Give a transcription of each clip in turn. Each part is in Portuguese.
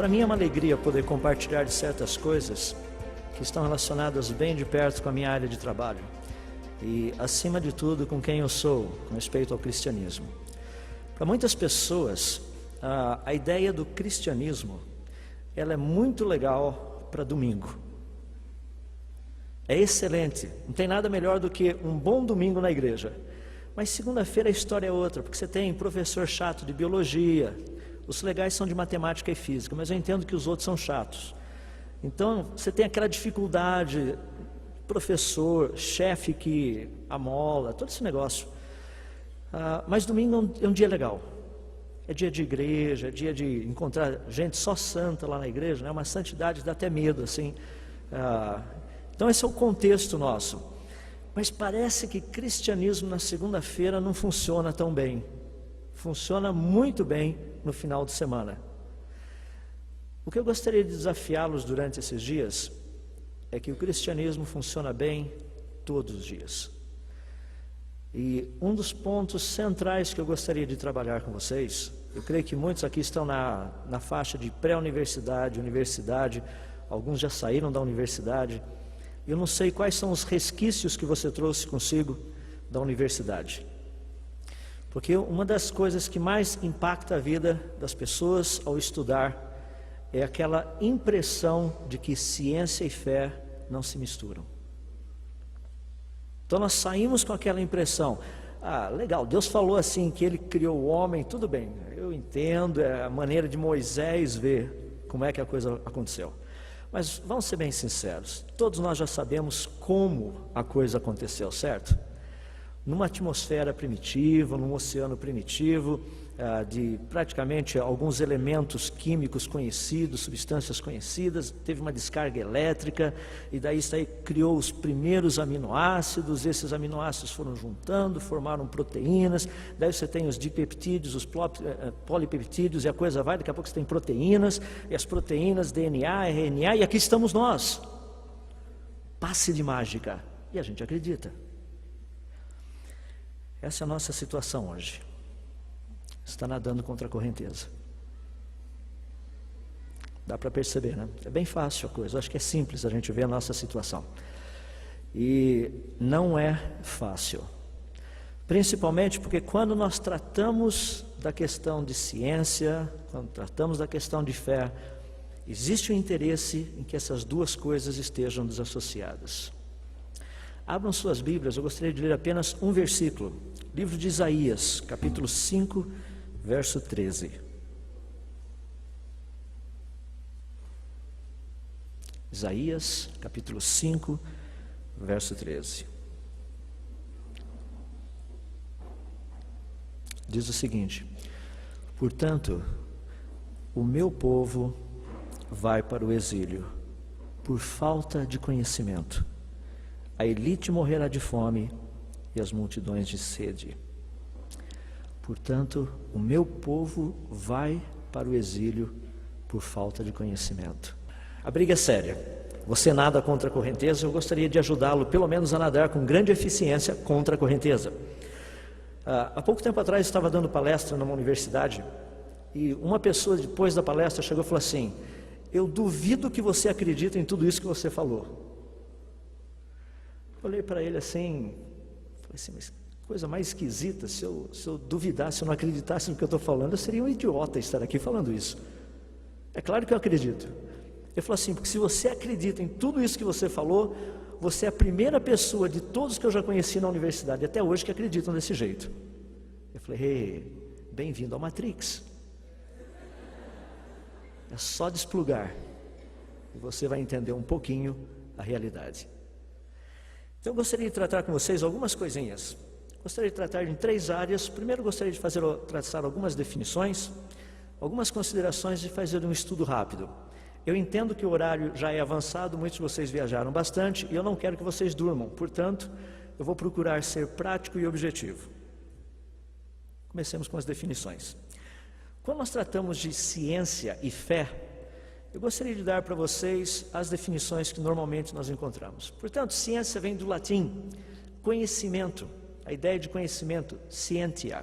para mim é uma alegria poder compartilhar de certas coisas que estão relacionadas bem de perto com a minha área de trabalho e, acima de tudo, com quem eu sou com respeito ao cristianismo. Para muitas pessoas, a ideia do cristianismo, ela é muito legal para domingo. É excelente, não tem nada melhor do que um bom domingo na igreja. Mas segunda-feira a história é outra, porque você tem professor chato de biologia, os legais são de matemática e física, mas eu entendo que os outros são chatos. Então você tem aquela dificuldade, professor, chefe que amola, todo esse negócio. Mas domingo é um dia legal, é dia de igreja, é dia de encontrar gente só santa lá na igreja, né? Uma santidade dá até medo, assim. Então esse é o contexto nosso. Mas parece que cristianismo na segunda-feira não funciona tão bem. Funciona muito bem no final de semana. O que eu gostaria de desafiá-los durante esses dias é que o cristianismo funciona bem todos os dias. E um dos pontos centrais que eu gostaria de trabalhar com vocês, eu creio que muitos aqui estão na faixa de pré-universidade, universidade, alguns já saíram da universidade. Eu não sei quais são os resquícios que você trouxe consigo da universidade. Porque uma das coisas que mais impacta a vida das pessoas ao estudar é aquela impressão de que ciência e fé não se misturam. Então nós saímos com aquela impressão, legal, Deus falou assim que Ele criou o homem, tudo bem, eu entendo, é a maneira de Moisés ver como é que a coisa aconteceu. Mas vamos ser bem sinceros, todos nós já sabemos como a coisa aconteceu, certo? Numa atmosfera primitiva, num oceano primitivo, de praticamente alguns elementos químicos conhecidos, substâncias conhecidas, teve uma descarga elétrica, e daí isso aí criou os primeiros aminoácidos, esses aminoácidos foram juntando, formaram proteínas, daí você tem os dipeptídeos, os polipeptídeos, e a coisa vai, daqui a pouco você tem proteínas, e as proteínas, DNA, RNA, e aqui estamos nós. Passe de mágica, e a gente acredita. Essa é a nossa situação hoje. Está nadando contra a correnteza. Dá para perceber, né? É bem fácil a coisa, eu acho que é simples a gente ver a nossa situação. E não é fácil. Principalmente porque quando nós tratamos da questão de ciência, quando tratamos da questão de fé, existe o interesse em que essas duas coisas estejam desassociadas. Abram suas Bíblias, eu gostaria de ler apenas um versículo. Livro de Isaías, capítulo 5, verso 13. Isaías, capítulo 5, verso 13. Diz o seguinte: portanto, o meu povo vai para o exílio por falta de conhecimento. A elite morrerá de fome e as multidões de sede. Portanto, o meu povo vai para o exílio por falta de conhecimento. A briga é séria. Você nada contra a correnteza, eu gostaria de ajudá-lo, pelo menos a nadar com grande eficiência contra a correnteza. Há pouco tempo atrás, eu estava dando palestra numa universidade, e uma pessoa, depois da palestra, chegou e falou assim: eu duvido que você acredita em tudo isso que você falou. Eu olhei para ele assim, falei assim, mas coisa mais esquisita, se eu duvidasse, se eu não acreditasse no que eu estou falando, eu seria um idiota estar aqui falando isso. É claro que eu acredito. Ele falou assim, porque se você acredita em tudo isso que você falou, você é a primeira pessoa de todos que eu já conheci na universidade, até hoje, que acreditam desse jeito. Eu falei, bem-vindo ao Matrix. É só desplugar, e você vai entender um pouquinho a realidade. Então eu gostaria de tratar com vocês algumas coisinhas. Gostaria de tratar em 3 áreas. Primeiro gostaria de traçar algumas definições, algumas considerações e fazer um estudo rápido. Eu entendo que o horário já é avançado, muitos de vocês viajaram bastante e eu não quero que vocês durmam. Portanto, eu vou procurar ser prático e objetivo. Comecemos com as definições. Quando nós tratamos de ciência e fé, eu gostaria de dar para vocês as definições que normalmente nós encontramos. Portanto, ciência vem do latim, conhecimento, a ideia de conhecimento, scientia.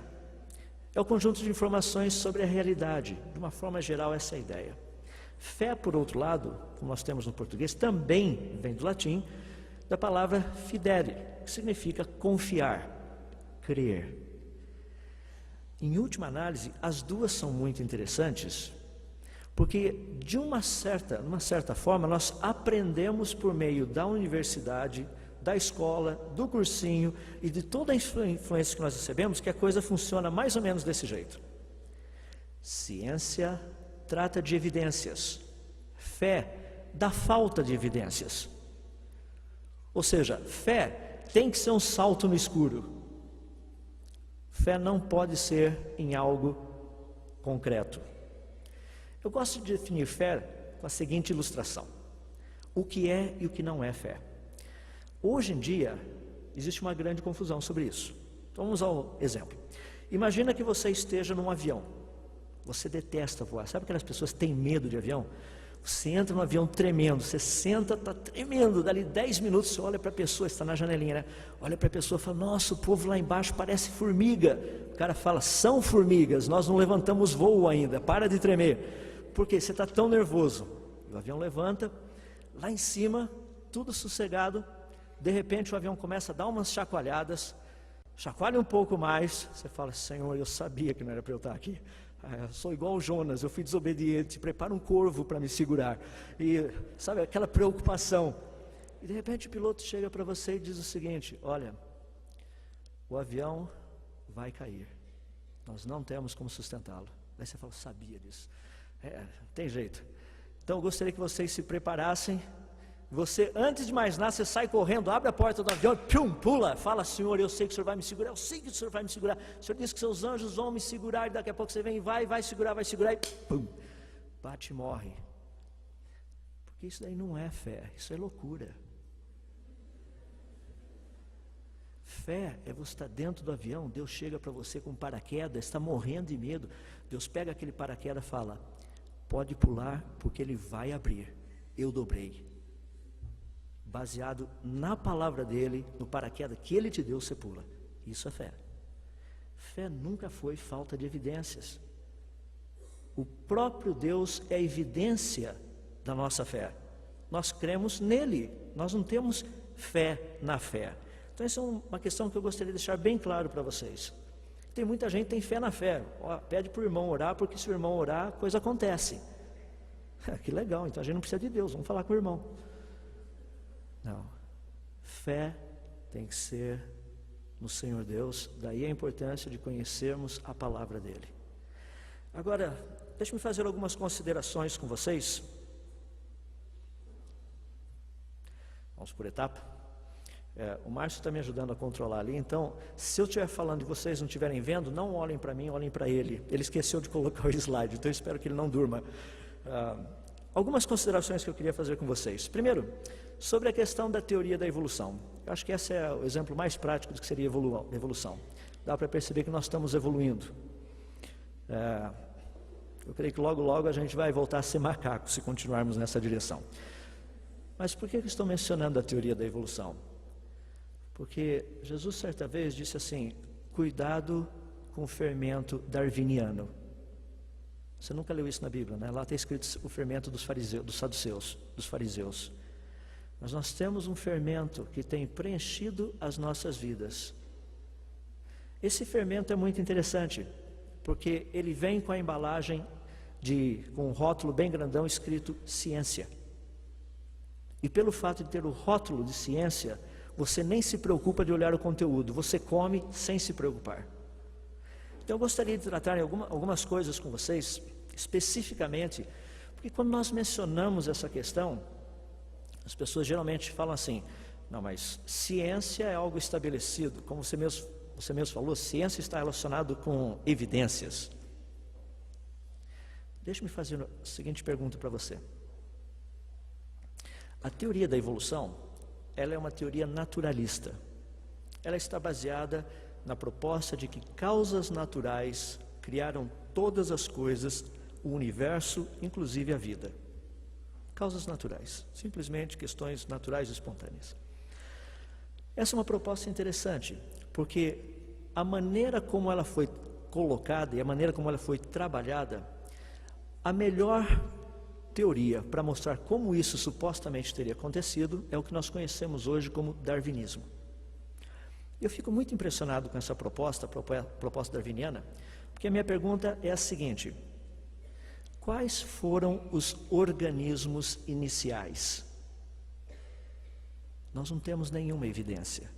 É o conjunto de informações sobre a realidade, de uma forma geral essa é a ideia. Fé, por outro lado, como nós temos no português, também vem do latim, da palavra fidere, que significa confiar, crer. Em última análise, as duas são muito interessantes, porque de uma certa forma, nós aprendemos por meio da universidade, da escola, do cursinho e de toda a influência que nós recebemos, que a coisa funciona mais ou menos desse jeito. Ciência trata de evidências, fé da falta de evidências. Ou seja, fé tem que ser um salto no escuro. Fé não pode ser em algo concreto. Eu gosto de definir fé com a seguinte ilustração: o que é e o que não é fé. Hoje em dia, existe uma grande confusão sobre isso. Então, vamos ao exemplo. Imagina que você esteja num avião. Você detesta voar. Sabe aquelas pessoas que têm medo de avião? Você entra no avião tremendo, você senta, está tremendo, dali 10 minutos você olha para a pessoa, está na janelinha, né? Olha para a pessoa e fala: nossa, o povo lá embaixo parece formiga. O cara fala: são formigas, nós não levantamos voo ainda, para de tremer. Por quê? Você está tão nervoso. O avião levanta, lá em cima, tudo sossegado, de repente o avião começa a dar umas chacoalhadas, chacoalha um pouco mais, você fala: Senhor, eu sabia que não era para eu estar aqui. Eu sou igual o Jonas, eu fui desobediente, prepara um corvo para me segurar. E sabe, aquela preocupação. E de repente o piloto chega para você e diz o seguinte: olha, o avião vai cair, nós não temos como sustentá-lo. Daí você fala: sabia disso. Tem jeito. Então eu gostaria que vocês se preparassem. Você, antes de mais nada, você sai correndo, abre a porta do avião, pula, fala: Senhor, eu sei que o Senhor vai me segurar, eu sei que o Senhor vai me segurar. O Senhor disse que seus anjos vão me segurar, e daqui a pouco você vem e vai segurar, e pum, bate e morre. Porque isso daí não é fé, isso é loucura. Fé é você estar dentro do avião, Deus chega para você com paraquedas, está morrendo de medo, Deus pega aquele paraquedas e fala: pode pular, porque ele vai abrir, eu dobrei. Baseado na palavra dele, no paraquedas que ele te deu, você pula. Isso é fé. Fé nunca foi falta de evidências. O próprio Deus é a evidência da nossa fé. Nós cremos nele, nós não temos fé na fé. Então essa é uma questão que eu gostaria de deixar bem claro para vocês. Tem muita gente que tem fé na fé. Pede para o irmão orar, porque se o irmão orar, a coisa acontece. Que legal, então a gente não precisa de Deus, vamos falar com o irmão. Não, fé tem que ser no Senhor Deus, daí a importância de conhecermos a palavra dele. Agora, deixe-me fazer algumas considerações com vocês. Vamos por etapa. O Márcio está me ajudando a controlar ali, então, se eu estiver falando e vocês não estiverem vendo, não olhem para mim, olhem para ele. Ele esqueceu de colocar o slide, então eu espero que ele não durma. Algumas considerações que eu queria fazer com vocês. Primeiro, sobre a questão da teoria da evolução. Eu acho que esse é o exemplo mais prático do que seria evolução. Dá para perceber que nós estamos evoluindo. Eu creio que logo a gente vai voltar a ser macaco se continuarmos nessa direção. Mas por que eu estou mencionando a teoria da evolução? Porque Jesus certa vez disse assim: cuidado com o fermento darwiniano. Você nunca leu isso na Bíblia, né? Lá está escrito o fermento dos saduceus, dos fariseus. Mas nós temos um fermento que tem preenchido as nossas vidas. Esse fermento é muito interessante, porque ele vem com a embalagem com um rótulo bem grandão escrito ciência. E pelo fato de ter o rótulo de ciência, você nem se preocupa de olhar o conteúdo, você come sem se preocupar. Então eu gostaria de tratar algumas coisas com vocês, especificamente, porque quando nós mencionamos essa questão, as pessoas geralmente falam assim: não, mas ciência é algo estabelecido, como você mesmo falou, ciência está relacionado com evidências. Deixe-me fazer a seguinte pergunta para você. A teoria da evolução, ela é uma teoria naturalista. Ela está baseada na proposta de que causas naturais criaram todas as coisas, o universo, inclusive a vida. Causas naturais, simplesmente questões naturais e espontâneas. Essa é uma proposta interessante, porque a maneira como ela foi colocada e a maneira como ela foi trabalhada, a melhor teoria para mostrar como isso supostamente teria acontecido é o que nós conhecemos hoje como darwinismo. Eu fico muito impressionado com essa proposta, a proposta darwiniana, porque a minha pergunta é a seguinte: quais foram os organismos iniciais? Nós não temos nenhuma evidência.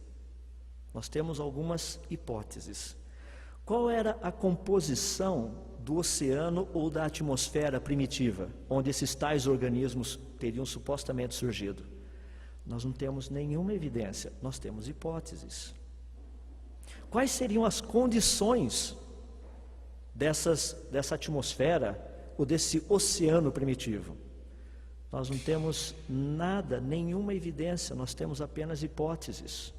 Nós temos algumas hipóteses. Qual era a composição do oceano ou da atmosfera primitiva, onde esses tais organismos teriam supostamente surgido? Nós não temos nenhuma evidência, nós temos hipóteses. Quais seriam as condições dessa atmosfera ou desse oceano primitivo? Nós não temos nada, nenhuma evidência, nós temos apenas hipóteses.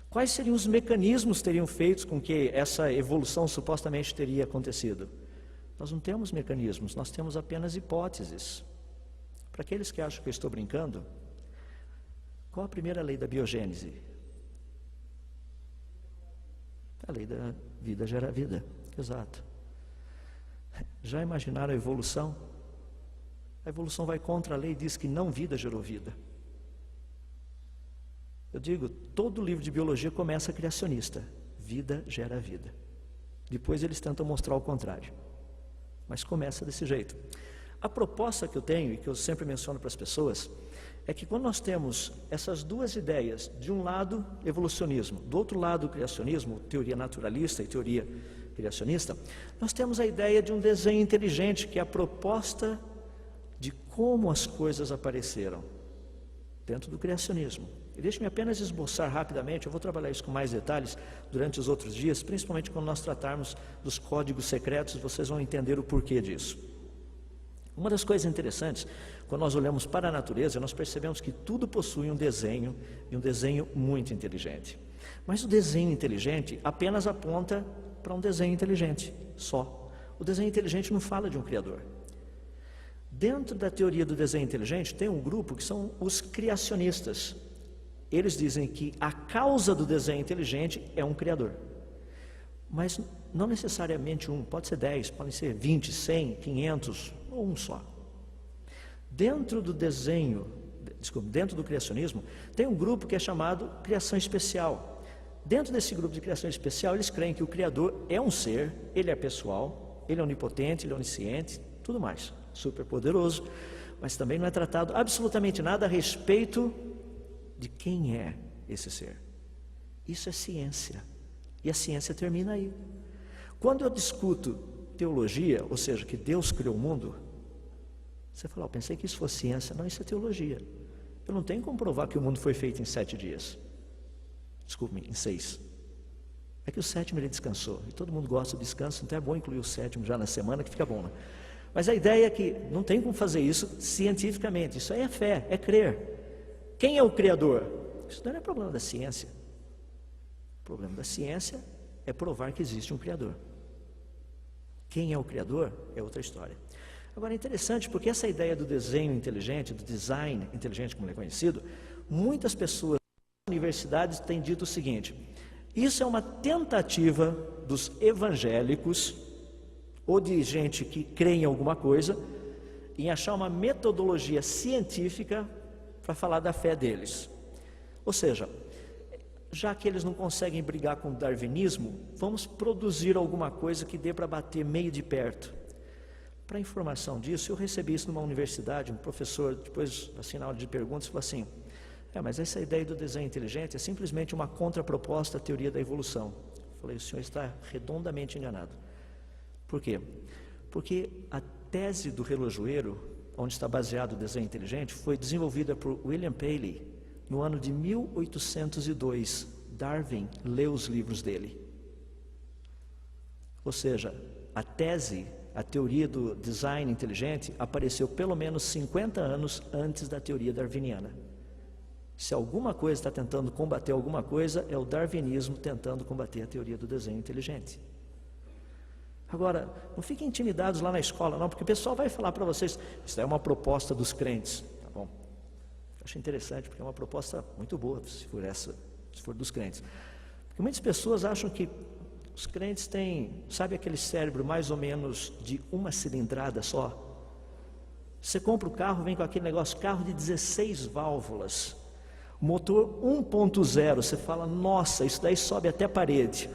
Quais seriam os mecanismos que teriam feito com que essa evolução supostamente teria acontecido? Nós não temos mecanismos, nós temos apenas hipóteses. Para aqueles que acham que eu estou brincando, qual a primeira lei da biogênese? A lei da vida gera vida, exato. Já imaginaram a evolução? A evolução vai contra a lei e diz que não vida gerou vida. Eu digo, todo livro de biologia começa criacionista. Vida gera vida. Depois eles tentam mostrar o contrário. Mas começa desse jeito. A proposta que eu tenho e que eu sempre menciono para as pessoas é que quando nós temos essas duas ideias, de um lado evolucionismo, do outro lado criacionismo, teoria naturalista e teoria criacionista, nós temos a ideia de um desenho inteligente, que é a proposta de como as coisas apareceram dentro do criacionismo. E deixe-me apenas esboçar rapidamente, eu vou trabalhar isso com mais detalhes durante os outros dias, principalmente quando nós tratarmos dos códigos secretos, vocês vão entender o porquê disso. Uma das coisas interessantes, quando nós olhamos para a natureza, nós percebemos que tudo possui um desenho, e um desenho muito inteligente. Mas o desenho inteligente apenas aponta para um desenho inteligente, só. O desenho inteligente não fala de um criador. Dentro da teoria do desenho inteligente, tem um grupo que são os criacionistas. Eles dizem que a causa do desenho inteligente é um criador. Mas não necessariamente um, pode ser 10, podem ser 20, 100, 500, ou um só. Dentro do dentro do criacionismo, tem um grupo que é chamado criação especial. Dentro desse grupo de criação especial, eles creem que o Criador é um ser, ele é pessoal, ele é onipotente, ele é onisciente, tudo mais, super poderoso, mas também não é tratado absolutamente nada a respeito de quem é esse ser. Isso é ciência, e a ciência termina aí. Quando eu discuto teologia, ou seja, que Deus criou o mundo, você fala, eu pensei que isso fosse ciência. Não, isso é teologia. Eu não tenho como provar que o mundo foi feito em 7 dias. Desculpe-me, em 6. É que o 7º ele descansou, e todo mundo gosta do descanso, então é bom incluir o 7º já na semana, que fica bom, né? Mas a ideia é que não tem como fazer isso cientificamente, isso aí é fé, é crer. Quem é o Criador? Isso não é problema da ciência. O problema da ciência é provar que existe um Criador. Quem é o Criador é outra história. Agora é interessante porque essa ideia do desenho inteligente, do design inteligente como ele é conhecido, muitas pessoas nas universidades têm dito o seguinte: isso é uma tentativa dos evangélicos ou de gente que crê em alguma coisa em achar uma metodologia científica para falar da fé deles. Ou seja, já que eles não conseguem brigar com o darwinismo, vamos produzir alguma coisa que dê para bater meio de perto. Para informação disso, eu recebi isso numa universidade, um professor, depois, assim, na aula de perguntas, falou assim: mas essa ideia do desenho inteligente é simplesmente uma contraproposta à teoria da evolução. Eu falei, o senhor está redondamente enganado. Por quê? Porque a tese do relojoeiro, onde está baseado o desenho inteligente, foi desenvolvida por William Paley no ano de 1802. Darwin leu os livros dele. Ou seja, a tese, a teoria do design inteligente apareceu pelo menos 50 anos antes da teoria darwiniana. Se alguma coisa está tentando combater alguma coisa, é o darwinismo tentando combater a teoria do desenho inteligente. Agora, não fiquem intimidados lá na escola, não, porque o pessoal vai falar para vocês, isso é uma proposta dos crentes, tá bom? Eu acho interessante, porque é uma proposta muito boa, se for dos crentes. Porque muitas pessoas acham que os crentes têm, sabe aquele cérebro mais ou menos de uma cilindrada só? Você compra o carro, vem com aquele negócio, carro de 16 válvulas, motor 1.0, você fala, nossa, isso daí sobe até a parede.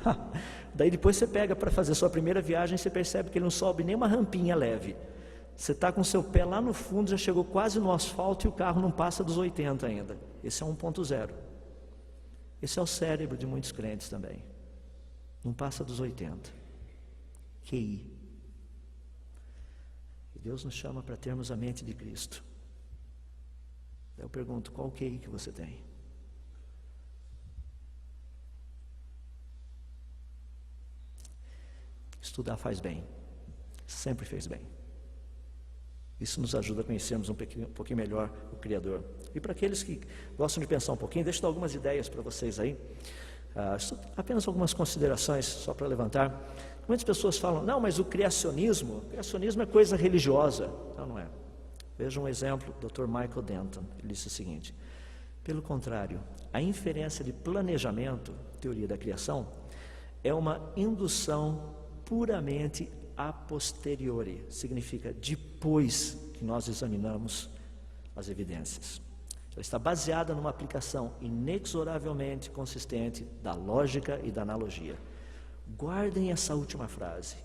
Daí depois você pega para fazer sua primeira viagem, você percebe que ele não sobe nem uma rampinha leve. Você está com o seu pé lá no fundo, já chegou quase no asfalto e o carro não passa dos 80 ainda. Esse é 1.0. Esse é o cérebro de muitos crentes também. Não passa dos 80. QI. E Deus nos chama para termos a mente de Cristo. Eu pergunto, qual QI que você tem? Estudar faz bem. Sempre fez bem. Isso nos ajuda a conhecermos um pouquinho melhor o Criador. E para aqueles que gostam de pensar um pouquinho, deixa eu dar algumas ideias para vocês aí. Apenas algumas considerações, só para levantar. Muitas pessoas falam, não, mas o criacionismo é coisa religiosa. Não, não é. Veja um exemplo, o Dr. Michael Denton, ele disse o seguinte, pelo contrário, a inferência de planejamento, teoria da criação, é uma indução puramente a posteriori, significa depois que nós examinamos as evidências. Ela está baseada numa aplicação inexoravelmente consistente da lógica e da analogia. Guardem essa última frase.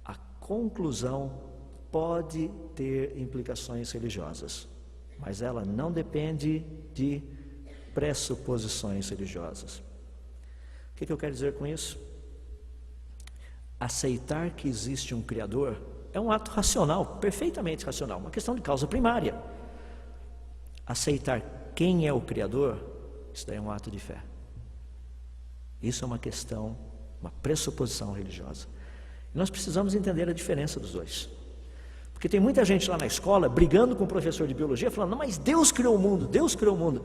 A conclusão pode ter implicações religiosas, mas ela não depende de pressuposições religiosas. O que eu quero dizer com isso? Aceitar que existe um Criador é um ato racional, perfeitamente racional, uma questão de causa primária. Aceitar quem é o Criador, isso daí é um ato de fé. Isso é uma questão, uma pressuposição religiosa. E nós precisamos entender a diferença dos dois. Porque tem muita gente lá na escola brigando com o professor de biologia, falando, não, mas Deus criou o mundo, Deus criou o mundo.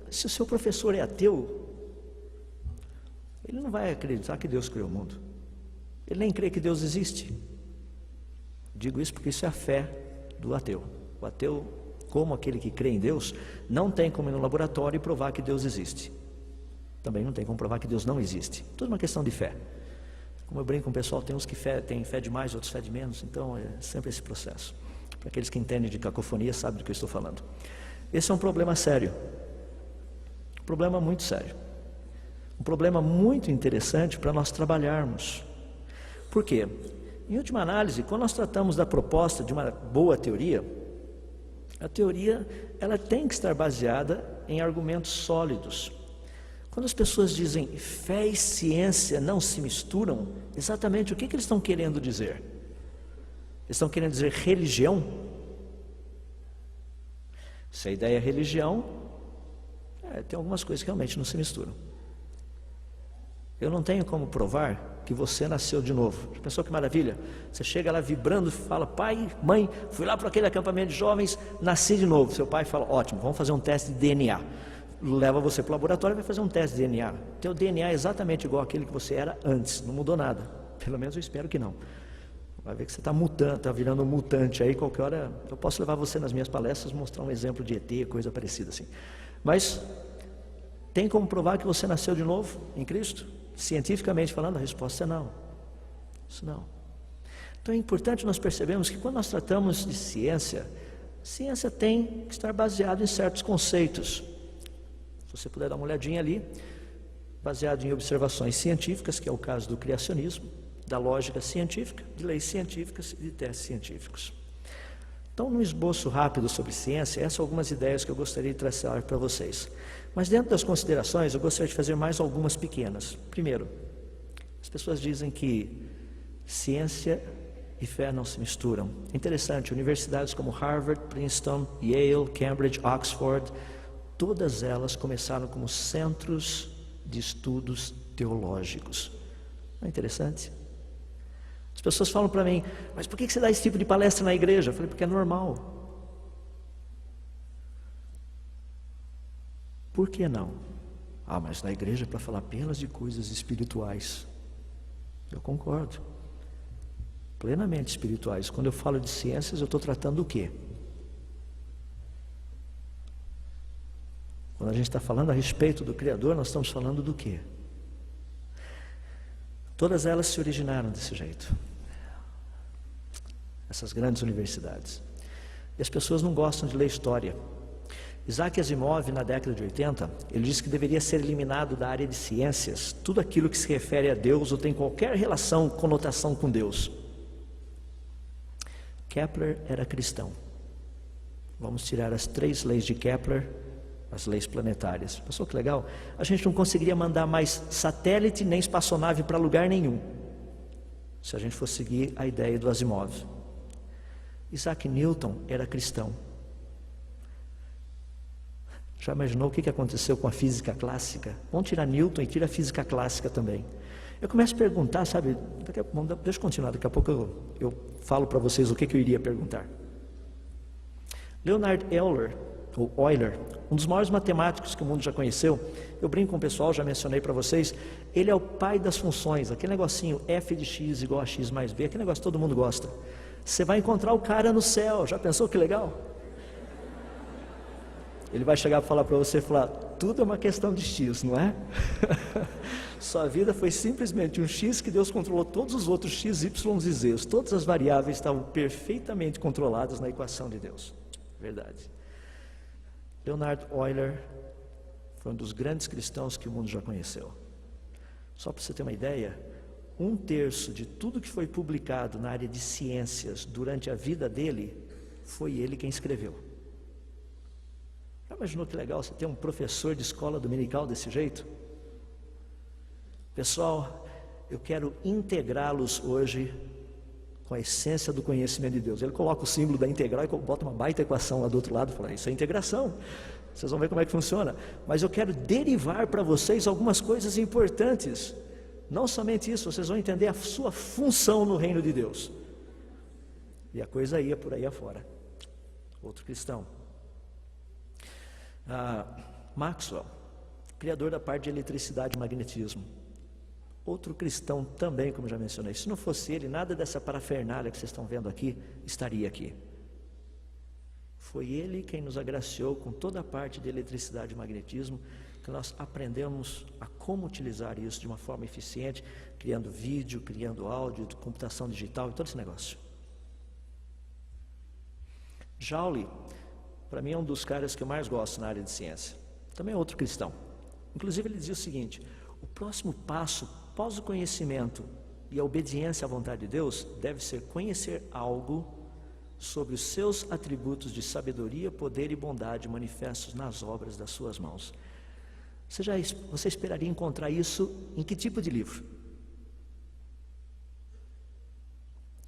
Se o seu professor é ateu, ele não vai acreditar que Deus criou o mundo. Ele nem crê que Deus existe. Digo isso porque isso é a fé do ateu. O ateu, como aquele que crê em Deus, não tem como ir no laboratório e provar que Deus existe. Também não tem como provar que Deus não existe. Tudo uma questão de fé. Como eu brinco com o pessoal, tem uns que têm fé de mais, outros fé de menos, então é sempre esse processo. Para aqueles que entendem de cacofonia, sabem do que eu estou falando. Esse é um problema sério. Um problema muito sério. Um problema muito interessante para nós trabalharmos. Por quê? Em última análise, quando nós tratamos da proposta de uma boa teoria, a teoria ela tem que estar baseada em argumentos sólidos. Quando as pessoas dizem fé e ciência não se misturam, exatamente o que eles estão querendo dizer? Eles estão querendo dizer religião? Se a ideia é religião, tem algumas coisas que realmente não se misturam. Eu não tenho como provar que você nasceu de novo. Já pensou que maravilha? Você chega lá vibrando e fala, pai, mãe, fui lá para aquele acampamento de jovens, nasci de novo. Seu pai fala, ótimo, vamos fazer um teste de DNA. Leva você para o laboratório e vai fazer um teste de DNA. Teu DNA é exatamente igual àquele que você era antes, não mudou nada. Pelo menos eu espero que não. Vai ver que você está mutando, está virando um mutante aí, qualquer hora eu posso levar você nas minhas palestras, mostrar um exemplo de ET, coisa parecida assim. Mas tem como provar que você nasceu de novo em Cristo? Cientificamente falando, a resposta é não. Isso não. Então é importante nós percebermos que quando nós tratamos de ciência, ciência tem que estar baseada em certos conceitos. Se você puder dar uma olhadinha ali, baseado em observações científicas, que é o caso do criacionismo, da lógica científica, de leis científicas e de testes científicos. Então, num esboço rápido sobre ciência, essas são algumas ideias que eu gostaria de traçar para vocês. Mas dentro das considerações, eu gostaria de fazer mais algumas pequenas. Primeiro, as pessoas dizem que ciência e fé não se misturam. É interessante, universidades como Harvard, Princeton, Yale, Cambridge, Oxford, todas elas começaram como centros de estudos teológicos. Não é interessante? As pessoas falam para mim, mas por que você dá esse tipo de palestra na igreja? Eu falei, porque é normal. Por que não? Ah, mas na igreja é para falar apenas de coisas espirituais. Eu concordo. Plenamente espirituais. Quando eu falo de ciências, eu estou tratando do quê? Quando a gente está falando a respeito do Criador, nós estamos falando do quê? Todas elas se originaram desse jeito. Essas grandes universidades. E as pessoas não gostam de ler história. Isaac Asimov, na década de 80, ele disse que deveria ser eliminado da área de ciências tudo aquilo que se refere a Deus ou tem qualquer relação, conotação com Deus. Kepler era cristão. Vamos tirar as 3 leis de Kepler, as leis planetárias. Pensou que legal? A gente não conseguiria mandar mais satélite nem espaçonave para lugar nenhum, se a gente fosse seguir a ideia do Asimov. Isaac Newton era cristão. Já imaginou o que aconteceu com a física clássica? Vamos tirar Newton e tira a física clássica também. Eu começo a perguntar, sabe? Deixa eu continuar, daqui a pouco eu falo para vocês o que eu iria perguntar. Leonhard Euler, um dos maiores matemáticos que o mundo já conheceu, eu brinco com o pessoal, já mencionei para vocês, ele é o pai das funções, aquele negocinho f de x igual a x mais b, aquele negócio que todo mundo gosta. Você vai encontrar o cara no céu, já pensou que legal? Ele vai chegar para falar para você, falar, tudo é uma questão de x, não é? Sua vida foi simplesmente um x que Deus controlou todos os outros x, y e z. Todas as variáveis estavam perfeitamente controladas na equação de Deus. Verdade. Leonhard Euler foi um dos grandes cristãos que o mundo já conheceu. Só para você ter uma ideia, 1/3 de tudo que foi publicado na área de ciências durante a vida dele, foi ele quem escreveu. Já imaginou que legal você ter um professor de escola dominical desse jeito? Pessoal, eu quero integrá-los hoje com a essência do conhecimento de Deus. Ele coloca o símbolo da integral e bota uma baita equação lá do outro lado e fala, isso é integração. Vocês vão ver como é que funciona. Mas eu quero derivar para vocês algumas coisas importantes. Não somente isso, vocês vão entender a sua função no reino de Deus. E a coisa ia por aí afora. Outro cristão. Maxwell, criador da parte de eletricidade e magnetismo. Outro cristão também, como já mencionei. Se não fosse ele, nada dessa parafernália que vocês estão vendo aqui, estaria aqui. Foi ele quem nos agraciou com toda a parte de eletricidade e magnetismo, que nós aprendemos a como utilizar isso de uma forma eficiente, criando vídeo, criando áudio, computação digital e todo esse negócio. Joule, para mim é um dos caras que eu mais gosto na área de ciência. Também é outro cristão. Inclusive ele dizia o seguinte, o próximo passo após o conhecimento e a obediência à vontade de Deus, deve ser conhecer algo sobre os seus atributos de sabedoria, poder e bondade manifestos nas obras das suas mãos. Você esperaria encontrar isso em que tipo de livro?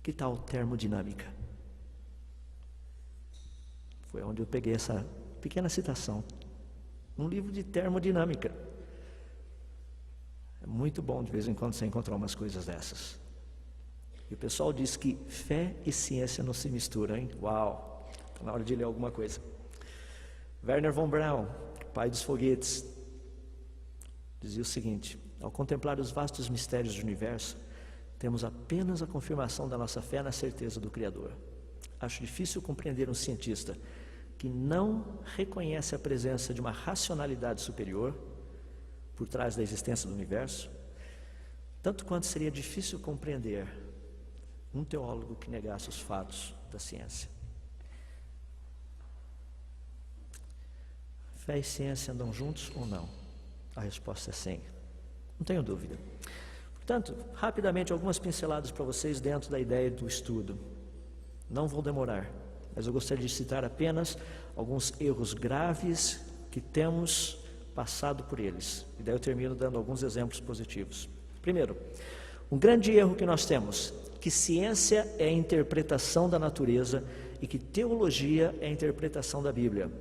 Que tal termodinâmica? Foi onde eu peguei essa pequena citação. Um livro de termodinâmica. É muito bom de vez em quando você encontrar umas coisas dessas. E o pessoal diz que fé e ciência não se misturam, hein? Uau! Está na hora de ler alguma coisa. Wernher von Braun, pai dos foguetes, dizia o seguinte: ao contemplar os vastos mistérios do universo, temos apenas a confirmação da nossa fé na certeza do Criador. Acho difícil compreender um cientista que não reconhece a presença de uma racionalidade superior por trás da existência do universo, tanto quanto seria difícil compreender um teólogo que negasse os fatos da ciência. Fé e ciência andam juntos ou não? A resposta é sim, não tenho dúvida. Portanto, rapidamente algumas pinceladas para vocês dentro da ideia do estudo. Não vou demorar, mas eu gostaria de citar apenas alguns erros graves que temos passado por eles. E daí eu termino dando alguns exemplos positivos. Primeiro, um grande erro que nós temos, que ciência é a interpretação da natureza e que teologia é a interpretação da Bíblia.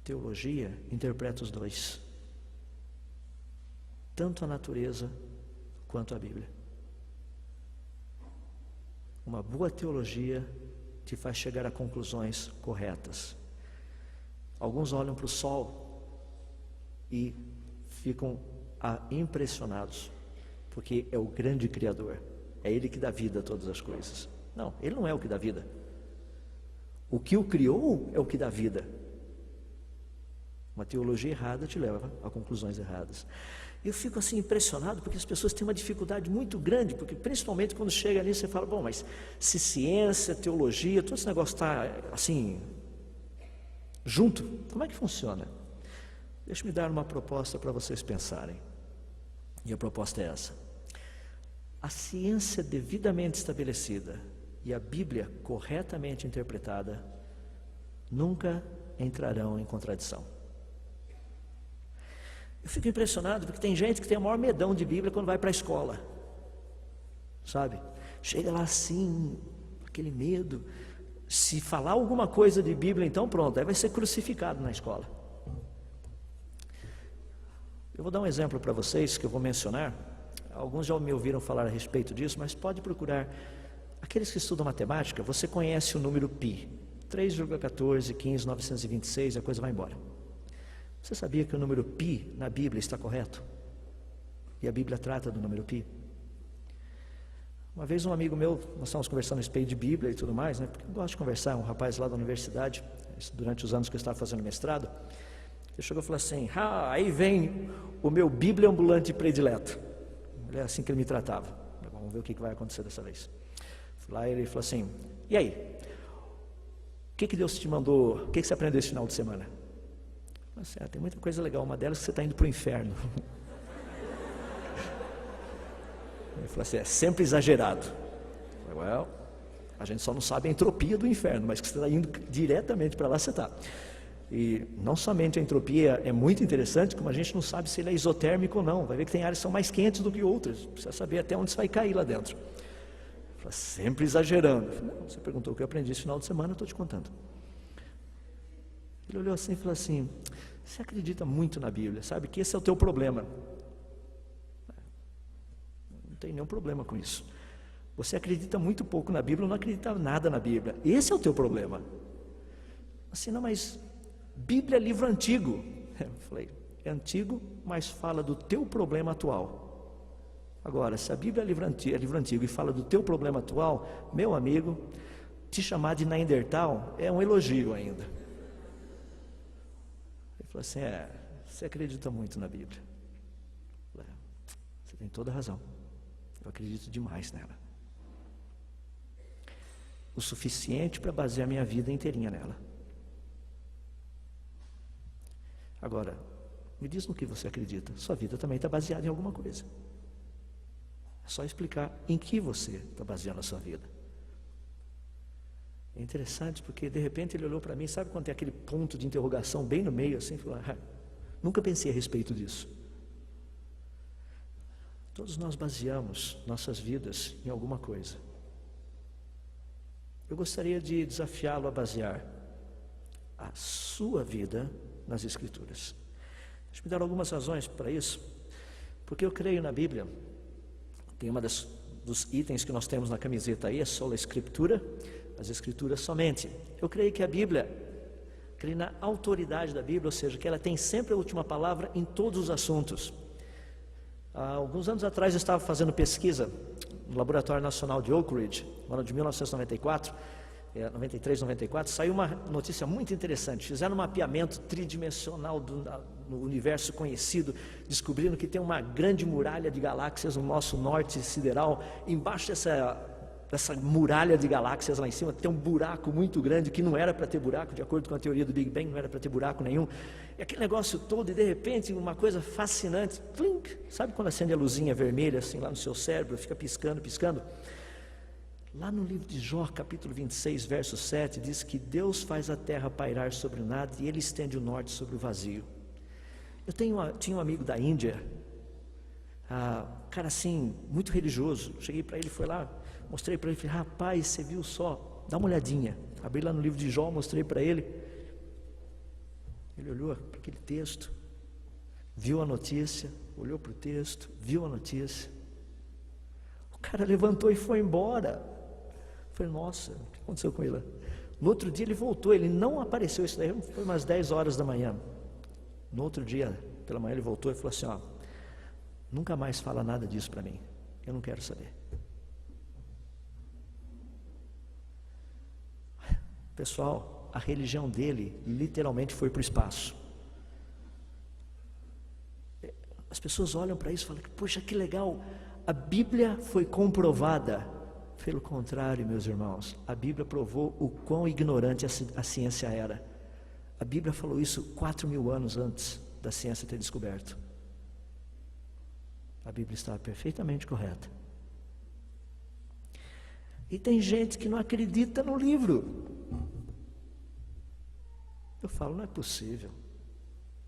Teologia interpreta os dois, tanto a natureza quanto a Bíblia. Uma boa teologia te faz chegar a conclusões corretas. Alguns olham para o sol e ficam impressionados, porque é o grande Criador, é Ele que dá vida a todas as coisas. Não, Ele não é o que dá vida. O que o criou é o que dá vida. Uma teologia errada te leva a conclusões erradas. Eu fico assim impressionado porque as pessoas têm uma dificuldade muito grande, porque principalmente quando chega nisso você fala, bom, mas se ciência, teologia, todo esse negócio está assim, junto, como é que funciona? Deixa-me dar uma proposta para vocês pensarem. E a proposta é essa. A ciência devidamente estabelecida e a Bíblia corretamente interpretada nunca entrarão em contradição. Eu fico impressionado porque tem gente que tem o maior medão de Bíblia quando vai para a escola, sabe? Chega lá assim, aquele medo. Se falar alguma coisa de Bíblia, então pronto, aí vai ser crucificado na escola. Eu vou dar um exemplo para vocês que eu vou mencionar. Alguns já me ouviram falar a respeito disso, mas pode procurar. Aqueles que estudam matemática, você conhece o número π, 3,1415,926, a coisa vai embora. Você sabia que o número π na Bíblia está correto? E a Bíblia trata do número π? Uma vez um amigo meu, nós estávamos conversando a respeito de Bíblia e tudo mais, né? Porque eu gosto de conversar, um rapaz lá da universidade, durante os anos que eu estava fazendo mestrado, ele chegou e falou assim, aí vem o meu Bíblia ambulante predileto. É assim que ele me tratava. Vamos ver o que vai acontecer dessa vez. Lá ele falou assim, e aí? O que Deus te mandou, o que você aprendeu esse final de semana? Assim, tem muita coisa legal, uma delas é que você está indo para o inferno. Ele falou assim, é sempre exagerado. Eu falei, a gente só não sabe a entropia do inferno, mas que você está indo diretamente para lá, você está. E não somente a entropia é muito interessante, como a gente não sabe se ele é isotérmico ou não. Vai ver que tem áreas que são mais quentes do que outras. Precisa saber até onde você vai cair lá dentro. Eu falei, sempre exagerando. Eu falei, não, você perguntou o que eu aprendi esse final de semana, eu estou te contando. Ele olhou assim e falou assim, você acredita muito na Bíblia, sabe que esse é o teu problema. Não tem nenhum problema com isso. Você acredita muito pouco na Bíblia, não acredita nada na Bíblia. Esse é o teu problema. Assim, não, mas Bíblia é livro antigo. Eu falei, é antigo, mas fala do teu problema atual. Agora, se a Bíblia é livro antigo e fala do teu problema atual, meu amigo, te chamar de Neandertal é um elogio ainda. Ele falou assim, você acredita muito na Bíblia. Eu falei, você tem toda a razão. Eu acredito demais nela. O suficiente para basear minha vida inteirinha nela. Agora, me diz no que você acredita. Sua vida também está baseada em alguma coisa. É só explicar em que você está baseando a sua vida. É interessante porque de repente ele olhou para mim, sabe quando tem aquele ponto de interrogação bem no meio assim, falou, nunca pensei a respeito disso. Todos nós baseamos nossas vidas em alguma coisa. Eu gostaria de desafiá-lo a basear a sua vida nas Escrituras. Deixa eu me dar algumas razões para isso, porque eu creio na Bíblia. Tem uma dos itens que nós temos na camiseta aí, é sola Escritura, as Escrituras somente. Eu creio que a Bíblia, creio na autoridade da Bíblia, ou seja, que ela tem sempre a última palavra em todos os assuntos. Há alguns anos atrás eu estava fazendo pesquisa no Laboratório Nacional de Oak Ridge, no ano de 1994, 93, 94, saiu uma notícia muito interessante. Fizeram um mapeamento tridimensional no universo conhecido, descobrindo que tem uma grande muralha de galáxias no nosso norte sideral. Embaixo dessa muralha de galáxias lá em cima tem um buraco muito grande que não era para ter buraco, de acordo com a teoria do Big Bang, não era para ter buraco nenhum. E aquele negócio todo, e de repente uma coisa fascinante, plink, sabe quando acende a luzinha vermelha assim lá no seu cérebro, fica piscando, piscando? Lá no livro de Jó, capítulo 26, verso 7, diz que Deus faz a terra pairar sobre o nada e Ele estende o norte sobre o vazio. Eu tinha um amigo da Índia, cara assim, muito religioso. Cheguei para ele, foi lá, mostrei para ele, falei, rapaz, você viu só? Dá uma olhadinha. Abri lá no livro de Jó, mostrei para ele. Ele olhou para aquele texto, viu a notícia, olhou para o texto, viu a notícia. O cara levantou e foi embora. Eu falei, nossa, o que aconteceu com ele? No outro dia ele voltou, ele não apareceu, isso daí foi umas 10 horas da manhã. No outro dia, pela manhã ele voltou e falou assim, nunca mais fala nada disso para mim, eu não quero saber. Pessoal, a religião dele literalmente foi para o espaço. As pessoas olham para isso e falam, poxa, que legal, a Bíblia foi comprovada. Pelo contrário, meus irmãos, a Bíblia provou o quão ignorante a ciência era. A Bíblia falou isso 4.000 anos antes da ciência ter descoberto. A Bíblia estava perfeitamente correta. E tem gente que não acredita no livro. Eu falo, não é possível.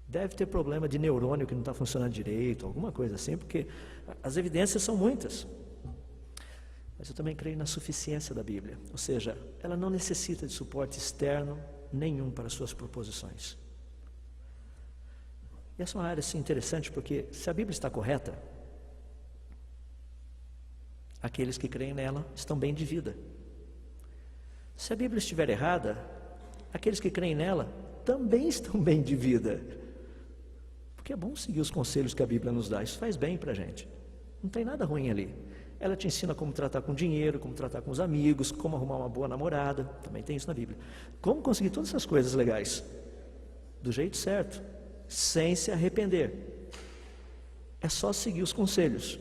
Deve ter problema de neurônio que não está funcionando direito, alguma coisa assim, porque as evidências são muitas. Mas eu também creio na suficiência da Bíblia, ou seja, ela não necessita de suporte externo nenhum para suas proposições. E essa é uma área assim, interessante, porque se a Bíblia está correta, aqueles que creem nela estão bem de vida. Se a Bíblia estiver errada, aqueles que creem nela também estão bem de vida. Porque é bom seguir os conselhos que a Bíblia nos dá, isso faz bem para a gente. Não tem nada ruim ali. Ela te ensina como tratar com dinheiro, como tratar com os amigos, como arrumar uma boa namorada, também tem isso na Bíblia. Como conseguir todas essas coisas legais, do jeito certo, sem se arrepender. É só seguir os conselhos.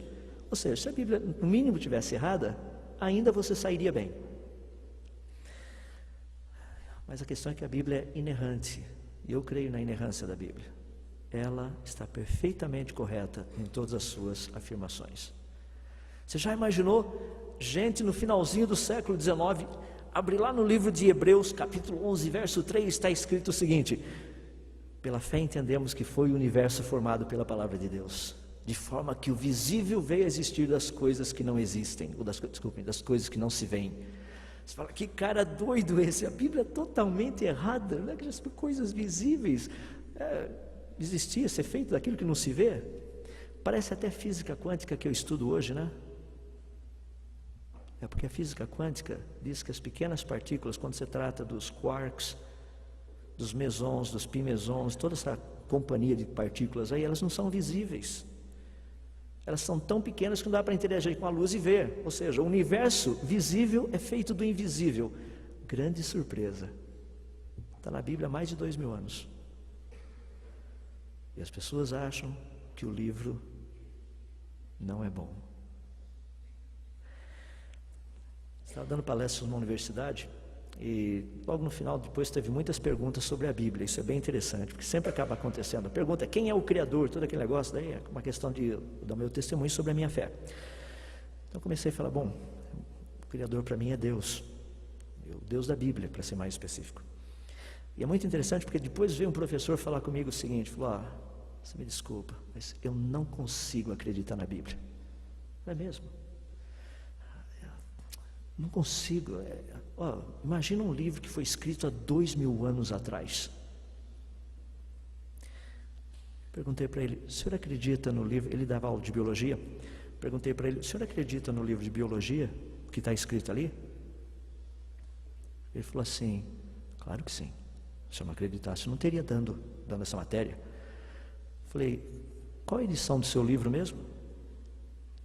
Ou seja, se a Bíblia no mínimo tivesse errada, ainda você sairia bem. Mas a questão é que a Bíblia é inerrante, e eu creio na inerrância da Bíblia. Ela está perfeitamente correta em todas as suas afirmações. Você já imaginou gente no finalzinho do século XIX, abrir lá no livro de Hebreus, capítulo 11, verso 3, está escrito o seguinte: pela fé entendemos que foi o universo formado pela palavra de Deus, de forma que o visível veio a existir das coisas que não existem, ou das coisas que não se veem. Você fala, que cara doido esse, a Bíblia é totalmente errada, não é que as coisas visíveis existia, ser feito daquilo que não se vê. Parece até física quântica que eu estudo hoje, né? É porque a física quântica diz que as pequenas partículas, quando se trata dos quarks, dos mesons, dos pimesons, toda essa companhia de partículas aí, elas não são visíveis. Elas são tão pequenas que não dá para interagir com a luz e ver. Ou seja, o universo visível é feito do invisível. Grande surpresa. Está na Bíblia há mais de 2.000 anos. E as pessoas acham que o livro não é bom. Estava dando palestras numa universidade e logo no final depois teve muitas perguntas sobre a Bíblia. Isso é bem interessante, porque sempre acaba acontecendo. A pergunta é quem é o Criador, todo aquele negócio, daí é uma questão de dar meu testemunho sobre a minha fé. Então comecei a falar, bom, o Criador para mim é Deus, o Deus da Bíblia, para ser mais específico. E é muito interessante porque depois veio um professor falar comigo o seguinte, falou, você me desculpa, mas eu não consigo acreditar na Bíblia. Não é mesmo? Não consigo. Imagina um livro que foi escrito há 2.000 anos atrás. Perguntei para ele, o senhor acredita no livro? Ele dava aula de biologia. Perguntei para ele, o senhor acredita no livro de biologia que está escrito ali? Ele falou assim, claro que sim. Se eu não acreditasse, eu não teria dando essa matéria. Falei, qual a edição do seu livro mesmo?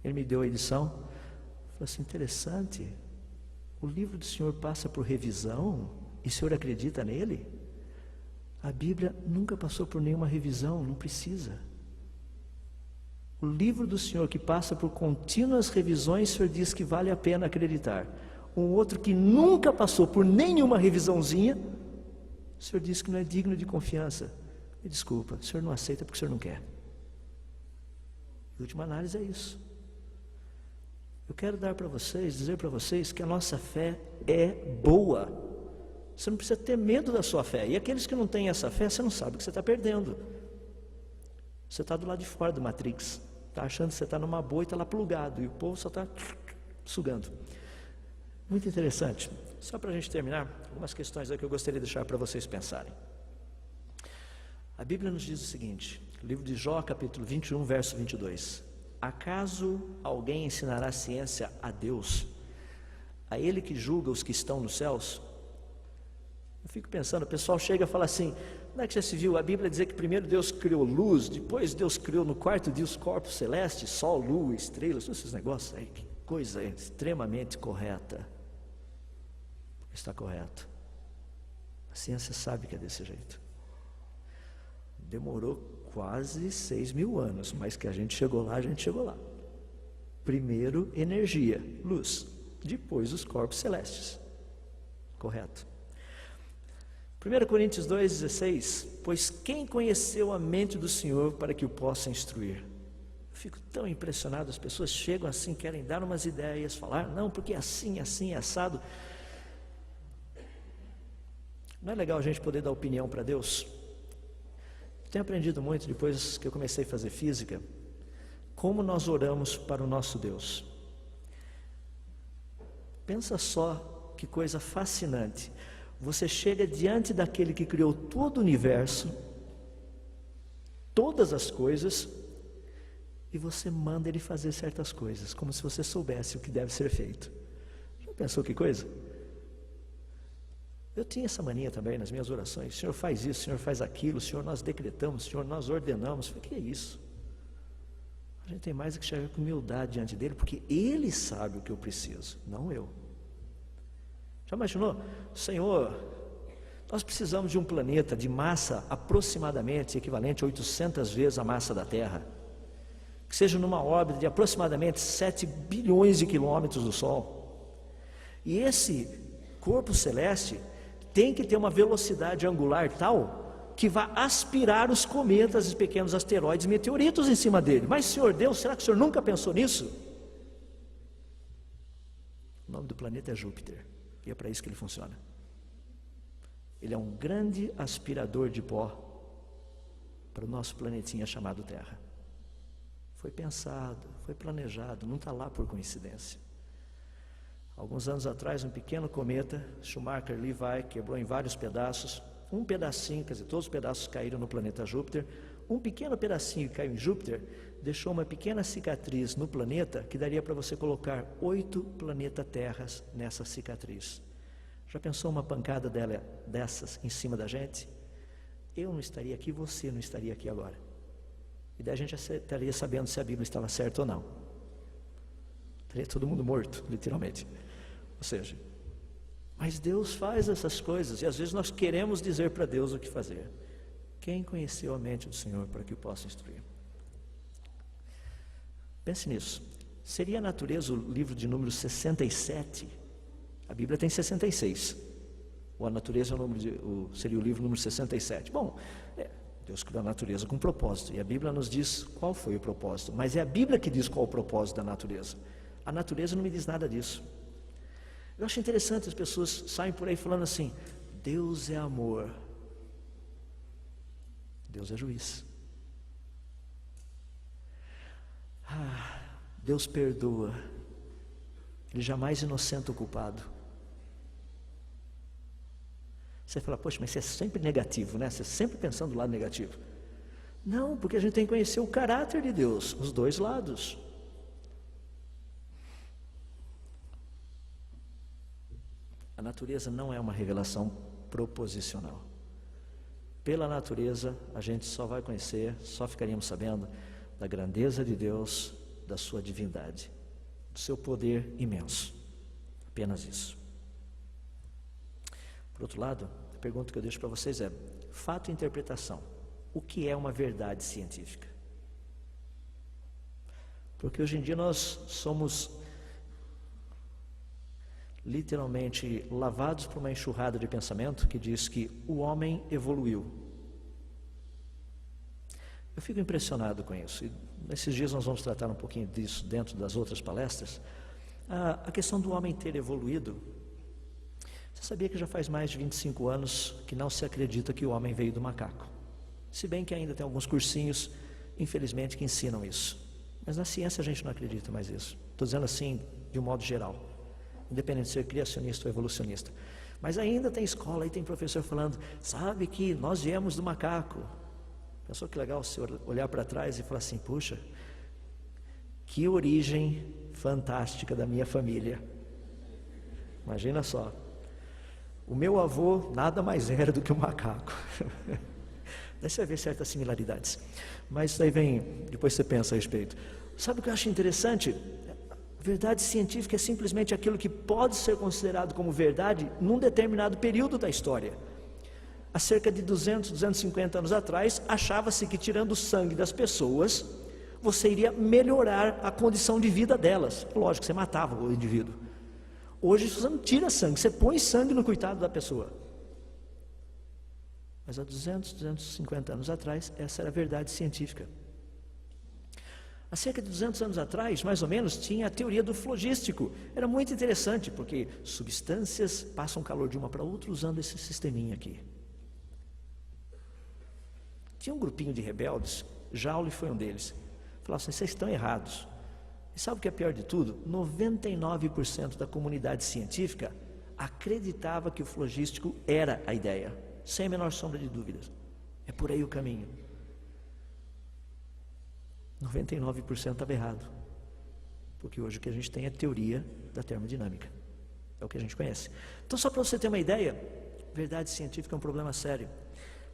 Ele me deu a edição. Falei assim, interessante. O livro do senhor passa por revisão e o senhor acredita nele? A Bíblia nunca passou por nenhuma revisão, não precisa. O livro do senhor que passa por contínuas revisões, o senhor diz que vale a pena acreditar. Um outro que nunca passou por nenhuma revisãozinha, o senhor diz que não é digno de confiança. Me desculpa, o senhor não aceita porque o senhor não quer. Em última análise é isso. Eu quero dizer para vocês que a nossa fé é boa. Você não precisa ter medo da sua fé. E aqueles que não têm essa fé, você não sabe o que você está perdendo. Você está do lado de fora do Matrix. Está achando que você está numa boa e está lá plugado. E o povo só está sugando. Muito interessante. Só para a gente terminar, algumas questões aí que eu gostaria de deixar para vocês pensarem. A Bíblia nos diz o seguinte, livro de Jó, capítulo 21, verso 22. Acaso alguém ensinará ciência a Deus, a Ele que julga os que estão nos céus? Eu fico pensando, o pessoal chega e fala assim, não é que já se viu a Bíblia dizer que primeiro Deus criou luz, depois Deus criou no quarto dia os corpos celestes, sol, lua, estrelas, todos esses negócios aí, que coisa extremamente correta. Está correto. A ciência sabe que é desse jeito. Demorou quase 6.000 anos, mas que a gente chegou lá, a gente chegou lá. Primeiro, energia, luz, depois os corpos celestes. Correto. 1 Coríntios 2,16, pois quem conheceu a mente do Senhor para que o possa instruir? Eu fico tão impressionado, as pessoas chegam assim, querem dar umas ideias, falar, não, porque assim, assado. Não é legal a gente poder dar opinião para Deus? Tenho aprendido muito, depois que eu comecei a fazer física, como nós oramos para o nosso Deus. Pensa só que coisa fascinante. Você chega diante daquele que criou todo o universo, todas as coisas, e você manda ele fazer certas coisas, como se você soubesse o que deve ser feito. Já pensou que coisa? Eu tinha essa mania também nas minhas orações. Senhor faz isso, Senhor faz aquilo, Senhor nós decretamos, Senhor nós ordenamos. O que é isso? A gente tem mais que chegar com humildade diante dele, porque ele sabe o que eu preciso, não eu. Já imaginou? Senhor, nós precisamos de um planeta de massa aproximadamente equivalente a 800 vezes a massa da Terra, que seja numa órbita de aproximadamente 7 bilhões de quilômetros do Sol. E esse corpo celeste tem que ter uma velocidade angular tal que vai aspirar os cometas e pequenos asteroides e meteoritos em cima dele. Mas, Senhor Deus, será que o Senhor nunca pensou nisso? O nome do planeta é Júpiter, e é para isso que ele funciona. Ele é um grande aspirador de pó para o nosso planetinha chamado Terra. Foi pensado, foi planejado, não está lá por coincidência. Alguns anos atrás, um pequeno cometa, Schumacher-Levy, quebrou em vários pedaços. Um pedacinho, quer dizer, todos os pedaços caíram no planeta Júpiter. Um pequeno pedacinho que caiu em Júpiter deixou uma pequena cicatriz no planeta que daria para você colocar 8 planeta Terras nessa cicatriz. Já pensou uma pancada dessas em cima da gente? Eu não estaria aqui, você não estaria aqui agora. E daí a gente já estaria sabendo se a Bíblia estava certa ou não. Estaria todo mundo morto, literalmente. Ou seja, mas Deus faz essas coisas, e às vezes nós queremos dizer para Deus o que fazer. Quem conheceu a mente do Senhor para que o possa instruir? Pense nisso. Seria a natureza o livro de número 67? A Bíblia tem 66. Ou a natureza seria o livro número 67. Bom, Deus criou a natureza com propósito, e a Bíblia nos diz qual foi o propósito, mas é a Bíblia que diz qual é o propósito da natureza. A natureza não me diz nada disso. Eu acho interessante, as pessoas saem por aí falando assim, Deus é amor, Deus é juiz. Deus perdoa, Ele jamais inocenta o culpado. Você fala, poxa, mas você é sempre negativo, né? Você é sempre pensando do lado negativo. Não, porque a gente tem que conhecer o caráter de Deus, os dois lados. A natureza não é uma revelação proposicional. Pela natureza, a gente só vai conhecer, só ficaríamos sabendo da grandeza de Deus, da sua divindade, do seu poder imenso. Apenas isso. Por outro lado, a pergunta que eu deixo para vocês é, fato e interpretação. O que é uma verdade científica? Porque hoje em dia nós somos literalmente lavados por uma enxurrada de pensamento que diz que o homem evoluiu. Eu fico impressionado com isso, e nesses dias nós vamos tratar um pouquinho disso dentro das outras palestras. A questão do homem ter evoluído. Você sabia que já faz mais de 25 anos que não se acredita que o homem veio do macaco? Se bem que ainda tem alguns cursinhos, infelizmente, que ensinam isso. Mas na ciência a gente não acredita mais nisso. Estou dizendo assim, de um modo geral. Independente de ser criacionista ou evolucionista. Mas ainda tem escola, aí tem professor falando, sabe que nós viemos do macaco. Pensou que legal você olhar para trás e falar assim, puxa, que origem fantástica da minha família. Imagina só, o meu avô nada mais era do que um macaco. Daí você vai ver certas similaridades. Mas daí vem, depois você pensa a respeito. Sabe o que eu acho interessante? Verdade científica é simplesmente aquilo que pode ser considerado como verdade num determinado período da história. Há cerca de 200, 250 anos atrás, achava-se que tirando o sangue das pessoas, você iria melhorar a condição de vida delas. Lógico, você matava o indivíduo. Hoje você não tira sangue, você põe sangue no coitado da pessoa. Mas há 200, 250 anos atrás, essa era a verdade científica. Há cerca de 200 anos atrás, mais ou menos, tinha a teoria do flogístico. Era muito interessante, porque substâncias passam calor de uma para outra usando esse sisteminha aqui. Tinha um grupinho de rebeldes, Joule foi um deles. Falava assim, vocês estão errados. E sabe o que é pior de tudo? 99% da comunidade científica acreditava que o flogístico era a ideia, sem a menor sombra de dúvidas. É por aí o caminho. 99% estava errado. Porque hoje o que a gente tem é teoria da termodinâmica. É o que a gente conhece. Então, só para você ter uma ideia, verdade científica é um problema sério.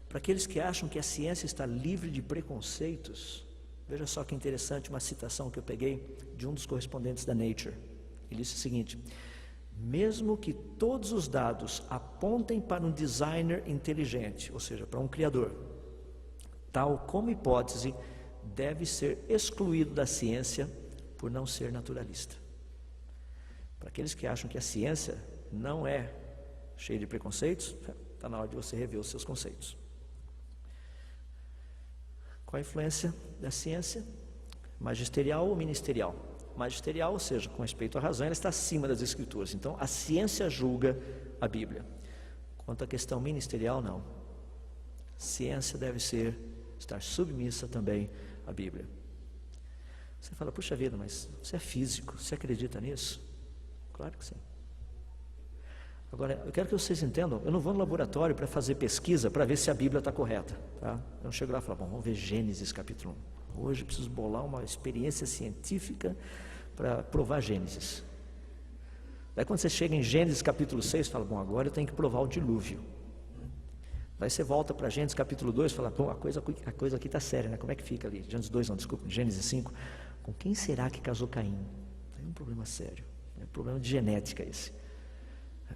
Para aqueles que acham que a ciência está livre de preconceitos, veja só que interessante uma citação que eu peguei de um dos correspondentes da Nature. Ele disse o seguinte: mesmo que todos os dados apontem para um designer inteligente, ou seja, para um criador, tal como hipótese deve ser excluído da ciência por não ser naturalista. Para aqueles que acham que a ciência não é cheia de preconceitos, está na hora de você rever os seus conceitos. Qual a influência da ciência? Magisterial ou ministerial? Magisterial, ou seja, com respeito à razão, ela está acima das escrituras. Então, a ciência julga a Bíblia. Quanto à questão ministerial, não. Ciência deve estar submissa também à Bíblia. Você fala, puxa vida, mas você é físico, você acredita nisso? Claro que sim. Agora, eu quero que vocês entendam, eu não vou no laboratório para fazer pesquisa para ver se a Bíblia está correta. Tá? Eu não chego lá e falo, bom, vamos ver Gênesis capítulo 1. Hoje eu preciso bolar uma experiência científica para provar Gênesis. Daí quando você chega em Gênesis capítulo 6, fala, bom, agora eu tenho que provar o dilúvio. Daí você volta para Gênesis capítulo 2 e fala, bom, a coisa aqui está séria, né? Como é que fica ali? Gênesis 2, não, desculpa, Gênesis 5. Com quem será que casou Caim? É um problema sério, é um problema de genética esse.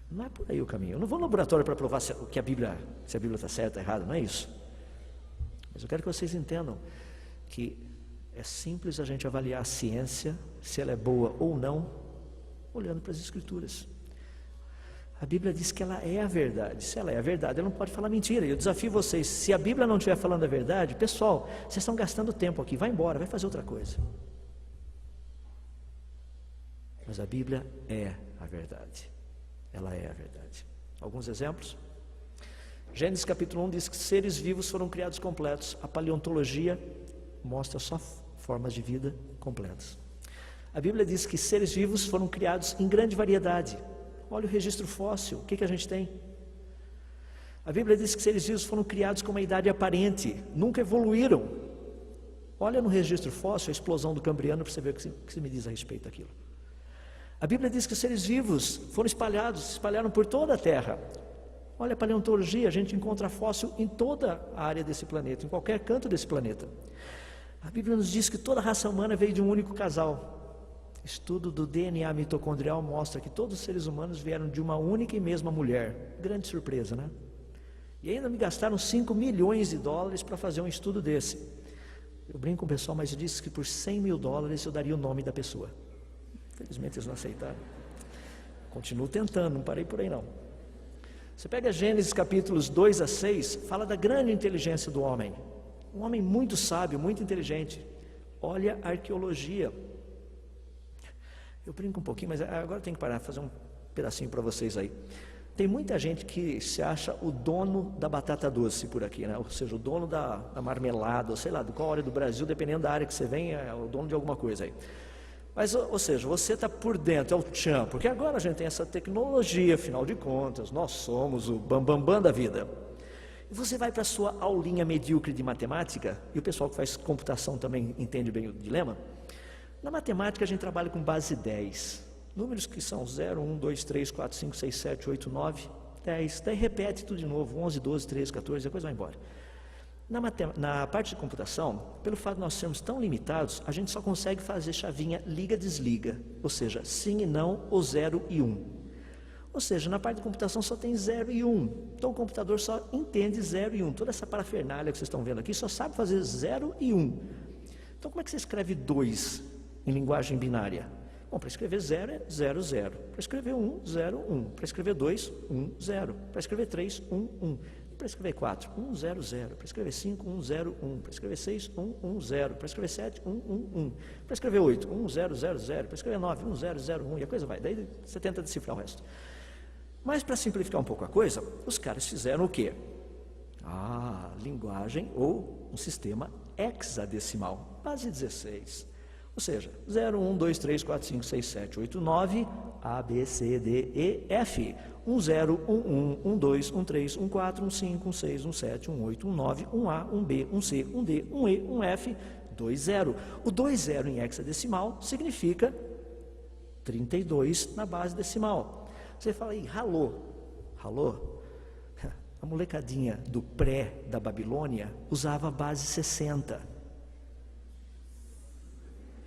Não é por aí o caminho. Eu não vou no laboratório para provar se a Bíblia está certa ou errada, não é isso. Mas eu quero que vocês entendam que é simples a gente avaliar a ciência, se ela é boa ou não, olhando para as Escrituras. A Bíblia diz que ela é a verdade. Se ela é a verdade, ela não pode falar mentira. E eu desafio vocês, se a Bíblia não estiver falando a verdade, pessoal, vocês estão gastando tempo aqui, vai embora, vai fazer outra coisa. Mas a Bíblia é a verdade. Ela é a verdade. Alguns exemplos? Gênesis capítulo 1 diz que seres vivos foram criados completos. A paleontologia mostra só formas de vida completas. A Bíblia diz que seres vivos foram criados em grande variedade. Olha o registro fóssil, o que a gente tem? A Bíblia diz que seres vivos foram criados com uma idade aparente, nunca evoluíram. Olha no registro fóssil a explosão do Cambriano para você ver o que se me diz a respeito daquilo. A Bíblia diz que os seres vivos foram se espalharam por toda a Terra. Olha a paleontologia, a gente encontra fóssil em toda a área desse planeta, em qualquer canto desse planeta. A Bíblia nos diz que toda a raça humana veio de um único casal. Estudo do DNA mitocondrial mostra que todos os seres humanos vieram de uma única e mesma mulher. Grande surpresa, né? E ainda me gastaram 5 milhões de dólares para fazer um estudo desse. Eu brinco com o pessoal, mas eu disse que por 100 mil dólares eu daria o nome da pessoa. Infelizmente eles não aceitaram. Continuo tentando, não parei por aí não. Você pega Gênesis capítulos 2 a 6, fala da grande inteligência do homem. Um homem muito sábio, muito inteligente. Olha a arqueologia. Eu brinco um pouquinho, mas agora eu tenho que parar, fazer um pedacinho para vocês aí. Tem muita gente que se acha o dono da batata doce por aqui, né? Ou seja, o dono da marmelada, ou sei lá, de qual área do Brasil, dependendo da área que você vem, é o dono de alguma coisa aí. Mas, ou seja, você está por dentro, é o tchan, porque agora a gente tem essa tecnologia, afinal de contas, nós somos o bambambam da vida. E você vai para a sua aulinha medíocre de matemática, e o pessoal que faz computação também entende bem o dilema. Na matemática a gente trabalha com base 10, números que são 0, 1, 2, 3, 4, 5, 6, 7, 8, 9, 10, daí repete tudo de novo, 11, 12, 13, 14, depois vai embora. Na parte de computação, pelo fato de nós sermos tão limitados, a gente só consegue fazer chavinha liga-desliga, ou seja, sim e não, ou 0 e 1. Ou seja, na parte de computação só tem 0 e 1. Então o computador só entende 0 e 1. Toda essa parafernália que vocês estão vendo aqui só sabe fazer 0 e 1. Então como é que você escreve 2 em linguagem binária? Bom, para escrever 0 é 0, 0. Para escrever 1, 0, 1. Para escrever 2, 1, 0. Para escrever 3, 1, 1. Para escrever 4, 1, 0, 0. Para escrever 5, 1, 0, 1. Para escrever 6, 1, 1, 0. Para escrever 7, 1, 1, 1. Para escrever 8, 1, 0, 0, 0. Para escrever 9, 1, 0, 0, 1. E a coisa vai. Daí você tenta decifrar o resto. Mas para simplificar um pouco a coisa, os caras fizeram o quê? Linguagem ou um sistema hexadecimal, base 16. Ou seja, 0, 1, 2, 3, 4, 5, 6, 7, 8, 9, A, B, C, D, E, F. 1, 0, 1, 1, 1, 2, 1, 3, 1, 4, 1, 5, 1, 6, 1, 7, 1, 8, 1, 9, 1 A, 1 B, 1 C, 1 D, 1 E, 1 F, 2, 0. O 2, 0 em hexadecimal significa 32 na base decimal. Você fala aí, ralou? A molecadinha do pré da Babilônia usava a base 60.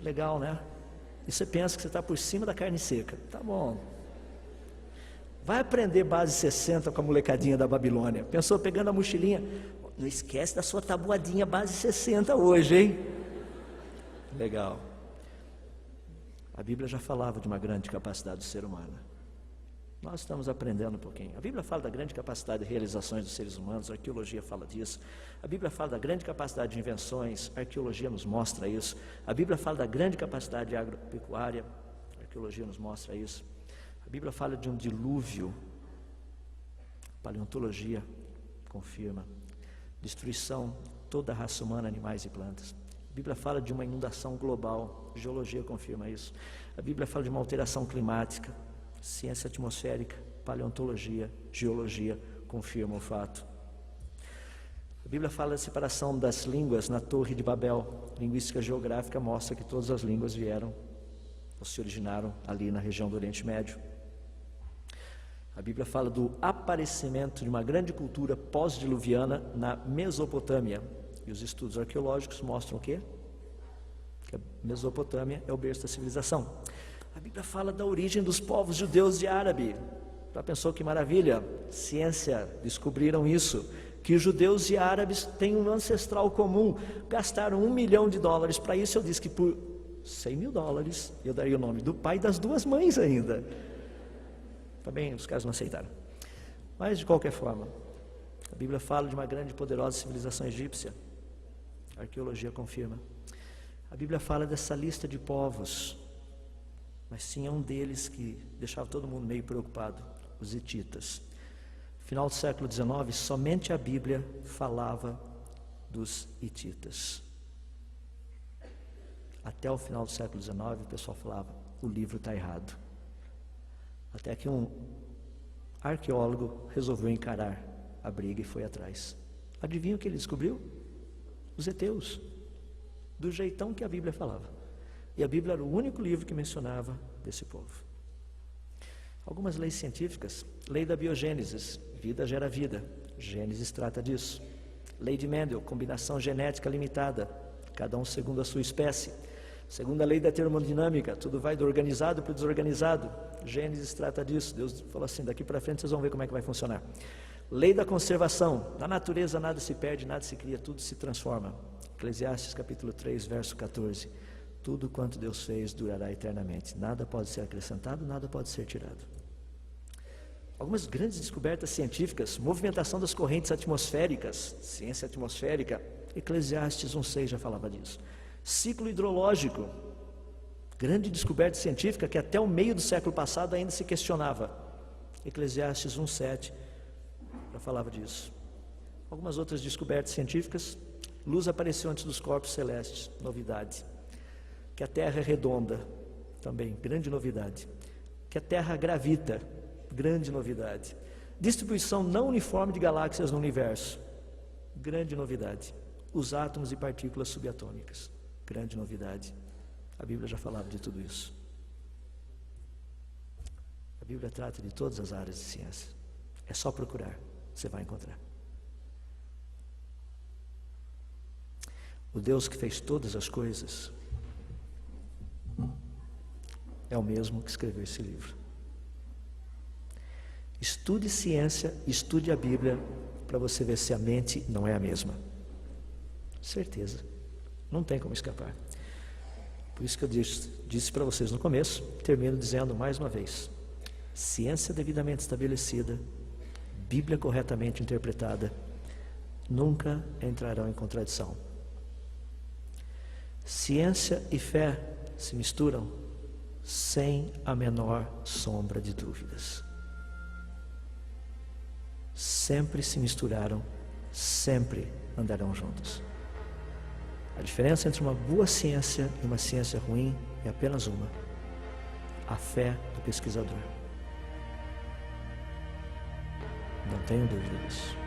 Legal, né? E você pensa que você está por cima da carne seca. Tá bom. Vai aprender base 60 com a molecadinha da Babilônia. Pensou pegando a mochilinha? Não esquece da sua tabuadinha base 60 hoje, hein? Legal. A Bíblia já falava de uma grande capacidade do ser humano. Nós estamos aprendendo um pouquinho. A Bíblia fala da grande capacidade de realizações dos seres humanos, a arqueologia fala disso. A Bíblia fala da grande capacidade de invenções, a arqueologia nos mostra isso. A Bíblia fala da grande capacidade de agropecuária, a arqueologia nos mostra isso. A Bíblia fala de um dilúvio, a paleontologia confirma. Destruição, toda a raça humana, animais e plantas. A Bíblia fala de uma inundação global, a geologia confirma isso. A Bíblia fala de uma alteração climática, ciência atmosférica, paleontologia, geologia confirmam o fato. A Bíblia fala da separação das línguas na Torre de Babel. Linguística geográfica mostra que todas as línguas vieram ou se originaram ali na região do Oriente Médio. A Bíblia fala do aparecimento de uma grande cultura pós-diluviana na Mesopotâmia. E os estudos arqueológicos mostram o quê? Que a Mesopotâmia é o berço da civilização. A Bíblia fala da origem dos povos judeus e árabe. Já pensou que maravilha? Ciência, descobriram isso. Que os judeus e árabes têm um ancestral comum. Gastaram $1 milhão para isso. Eu disse que por $100 mil eu daria o nome do pai e das duas mães ainda. Também os caras não aceitaram. Mas de qualquer forma, a Bíblia fala de uma grande e poderosa civilização egípcia. A arqueologia confirma. A Bíblia fala dessa lista de povos. Mas tinha um deles que deixava todo mundo meio preocupado, os hititas. No final do século XIX, somente a Bíblia falava dos hititas. Até o final do século XIX, o pessoal falava, o livro está errado. Até que um arqueólogo resolveu encarar a briga e foi atrás. Adivinha o que ele descobriu? Os heteus, do jeitão que a Bíblia falava. E a Bíblia era o único livro que mencionava desse povo. Algumas leis científicas, lei da biogênese, vida gera vida, Gênesis trata disso. Lei de Mendel, combinação genética limitada, cada um segundo a sua espécie. Segunda lei da termodinâmica, tudo vai do organizado para o desorganizado, Gênesis trata disso. Deus falou assim, daqui para frente vocês vão ver como é que vai funcionar. Lei da conservação, na natureza nada se perde, nada se cria, tudo se transforma. Eclesiastes capítulo 3, verso 14. Tudo quanto Deus fez durará eternamente. Nada pode ser acrescentado, nada pode ser tirado. Algumas grandes descobertas científicas, movimentação das correntes atmosféricas, ciência atmosférica, Eclesiastes 1,6 já falava disso. Ciclo hidrológico, grande descoberta científica que até o meio do século passado ainda se questionava. Eclesiastes 1,7 já falava disso. Algumas outras descobertas científicas, luz apareceu antes dos corpos celestes, novidade. Que a Terra é redonda, também, grande novidade. Que a Terra gravita, grande novidade. Distribuição não uniforme de galáxias no universo, grande novidade. Os átomos e partículas subatômicas, grande novidade. A Bíblia já falava de tudo isso. A Bíblia trata de todas as áreas de ciência. É só procurar, você vai encontrar. O Deus que fez todas as coisas é o mesmo que escreveu esse livro. Estude ciência, estude a Bíblia, para você ver se a mente não é a mesma. Certeza. Não tem como escapar. Por isso que eu disse para vocês no começo, termino dizendo mais uma vez: ciência devidamente estabelecida, Bíblia corretamente interpretada, nunca entrarão em contradição. Ciência e fé se misturam sem a menor sombra de dúvidas. Sempre se misturaram, sempre andarão juntos. A diferença entre uma boa ciência e uma ciência ruim é apenas uma: a fé do pesquisador. Não tenho dúvida disso.